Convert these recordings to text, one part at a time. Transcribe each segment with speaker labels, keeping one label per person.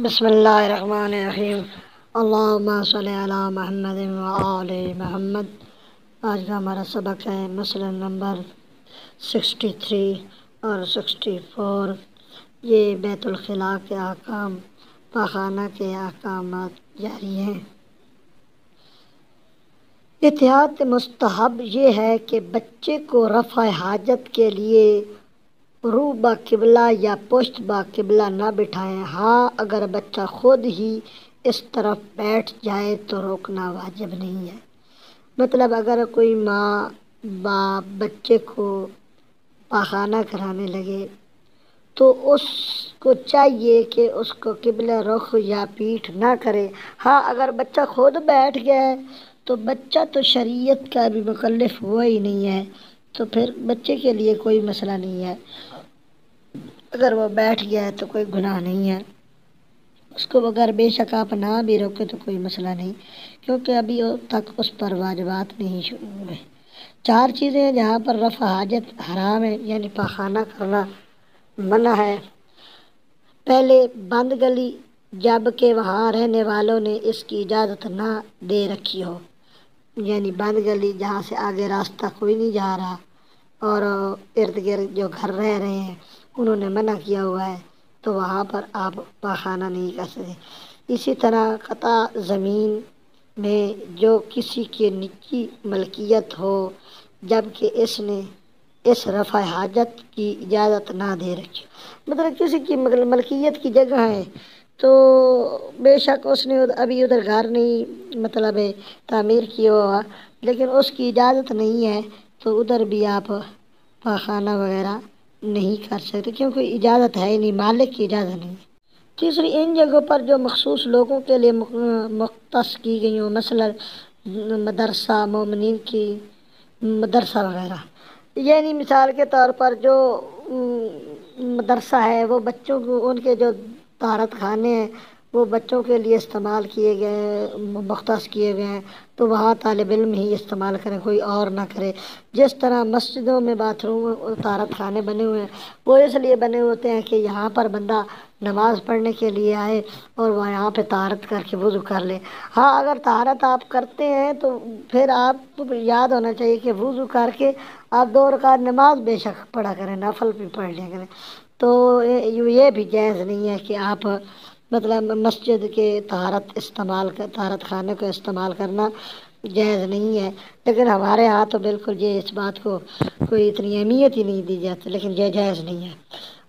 Speaker 1: بسم اللہ الرحمن الرحیم۔ اللہم صلی علی محمد وآل محمد۔ آج کا ہمارا سبق ہے مسئلہ نمبر 63 اور 64۔ یہ بیت الخلاء کے احکام، پاخانہ کے احکامات جاری ہیں۔ احتیاط مستحب یہ ہے کہ بچے کو رفع حاجت کے لیے رو با قبلہ یا پشت با قبلہ نہ بٹھائیں۔ ہاں اگر بچہ خود ہی اس طرف بیٹھ جائے تو روکنا واجب نہیں ہے۔ مطلب اگر کوئی ماں باپ بچے کو پاخانہ کرانے لگے تو اس کو چاہیے کہ اس کو قبلہ رخ یا پیٹھ نہ کرے۔ ہاں اگر بچہ خود بیٹھ گیا ہے تو بچہ تو شریعت کا بھی مکلف ہوا ہی نہیں ہے، تو پھر بچے کے لیے کوئی مسئلہ نہیں ہے۔ اگر وہ بیٹھ گیا ہے تو کوئی گناہ نہیں ہے، اس کو اگر بے شک آپ نہ بھی روکے تو کوئی مسئلہ نہیں، کیونکہ ابھی تک اس پر واجبات نہیں شروع ہوئے۔ 4 چیزیں ہیں جہاں پر رفع حاجت حرام ہے، یعنی پاخانہ کرنا منع ہے۔ پہلے بند گلی، جب کہ وہاں رہنے والوں نے اس کی اجازت نہ دے رکھی ہو، یعنی بند گلی جہاں سے آگے راستہ کوئی نہیں جا رہا اور ارد گرد جو گھر رہ رہے ہیں انہوں نے منع کیا ہوا ہے، تو وہاں پر آپ پاخانہ نہیں کر سکتے۔ اسی طرح قطع زمین میں جو کسی کی نجی ملکیت ہو جب کہ اس نے اس رفع حاجت کی اجازت نہ دے رکھی، مطلب کسی کی ملکیت کی جگہ ہے تو بے شک اس نے ابھی ادھر گھر نہیں مطلب تعمیر کیا ہوا، لیکن اس کی اجازت نہیں ہے تو ادھر بھی آپ پاخانہ وغیرہ نہیں کر سکتے، کیونکہ اجازت ہے ہی نہیں، مالک کی اجازت نہیں۔ تیسری، ان جگہوں پر جو مخصوص لوگوں کے لیے مختص کی گئی ہوں، مثلا مدرسہ مومنین کی مدرسہ وغیرہ، یعنی مثال کے طور پر جو مدرسہ ہے وہ بچوں کو ان کے جو طہارت خانے ہیں وہ بچوں کے لیے استعمال کیے گئے ہیں، مختص کیے گئے ہیں، تو وہاں طالب علم ہی استعمال کریں، کوئی اور نہ کرے۔ جس طرح مسجدوں میں باتھ روم اور طہارت خانے بنے ہوئے ہیں وہ اس لیے بنے ہوتے ہیں کہ یہاں پر بندہ نماز پڑھنے کے لیے آئے اور وہ یہاں پہ طہارت کر کے وضو کر لے۔ ہاں اگر طہارت آپ کرتے ہیں تو پھر آپ کو یاد ہونا چاہیے کہ وضو کر کے آپ 2 رکعت نماز بے شک پڑھا کریں، نفل بھی پڑھ لیا کریں۔ تو یہ بھی جائز نہیں ہے کہ آپ مطلب مسجد کے طہارت خانے کو استعمال کرنا جائز نہیں ہے، لیکن ہمارے ہاں تو بالکل یہ اس بات کو کوئی اتنی اہمیت ہی نہیں دی جاتی، لیکن یہ جائز نہیں ہے۔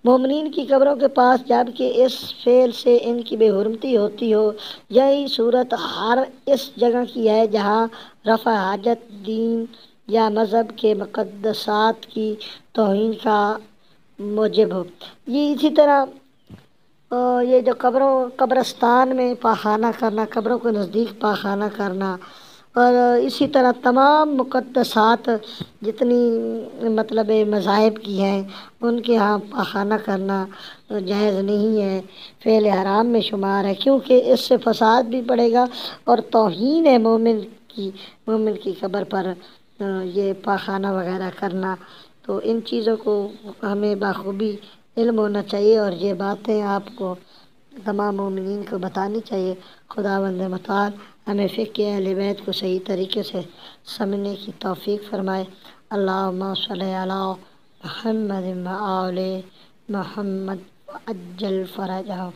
Speaker 1: مومنین کی قبروں کے پاس جب کہ اس فعل سے ان کی بے حرمتی ہوتی ہو، یہی صورت ہر اس جگہ کی ہے جہاں رفع حاجت دین یا مذہب کے مقدسات کی توہین کا موجب ہو۔ یہ اسی طرح یہ جو قبرستان میں پاخانہ کرنا، قبروں کے نزدیک پاخانہ کرنا، اور اسی طرح تمام مقدسات جتنی مطلب مذاہب کی ہیں ان کے ہاں پاخانہ کرنا جائز نہیں ہے، فعل حرام میں شمار ہے، کیونکہ اس سے فساد بھی پڑے گا اور توہین ہے مومن کی قبر پر یہ پاخانہ وغیرہ کرنا۔ تو ان چیزوں کو ہمیں بخوبی علم ہونا چاہیے اور یہ باتیں آپ کو تمام مومنین کو بتانی چاہیے۔ خداوند متعال ہمیں فقہ اہل بیت کو صحیح طریقے سے سمجھنے کی توفیق فرمائے۔ اللہم صلی علی محمد وآل محمد وعجل فرجہ۔